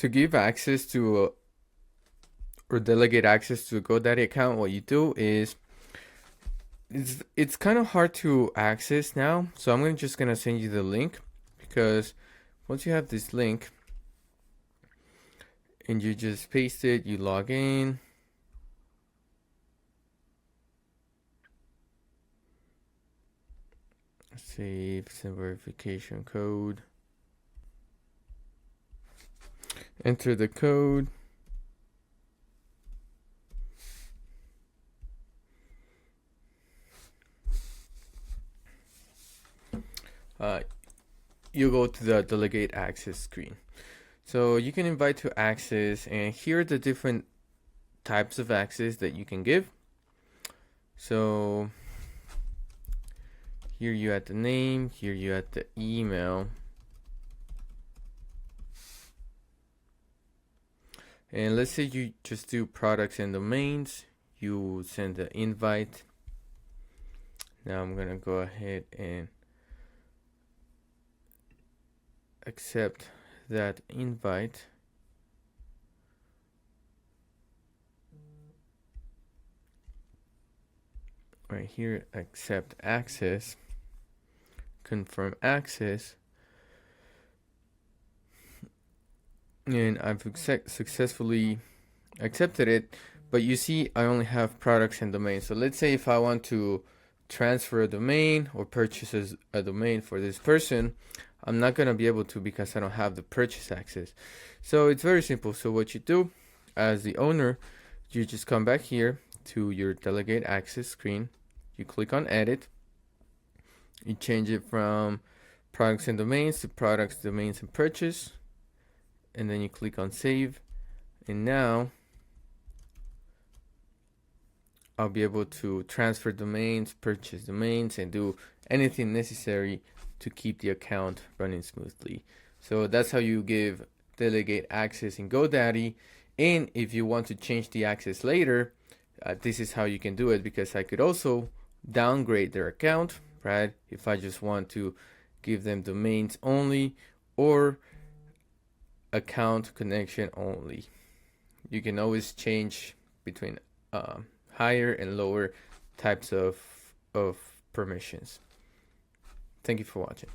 to give access to or delegate access to a GoDaddy account, what you do is it's kind of hard to access now. So I'm just gonna send you the link, because once you have this link and you just paste it, you log in. Save, send verification code. Enter the code. You go to the delegate access screen. So you can invite to access, and here are the different types of access that you can give. So here you add the name, here you add the email. And let's say you just do products and domains, you send the invite. Now I'm gonna go ahead and accept that invite. Right here, accept access, confirm access, and I've successfully accepted it. But you see, I only have products and domains. So let's say if I want to transfer a domain or purchase a domain for this person, I'm not gonna be able to because I don't have the purchase access. So it's very simple. So what you do as the owner, you just come back here to your delegate access screen. You click on edit. You change it from products and domains to products, domains, and purchase. And then you click on save. And now I'll be able to transfer domains, purchase domains, and do anything necessary to keep the account running smoothly. So that's how you give delegate access in GoDaddy. And if you want to change the access later, this is how you can do it, because I could also downgrade their account, right? If I just want to give them domains only or account connection only. You can always change between higher and lower types of permissions. Thank you for watching.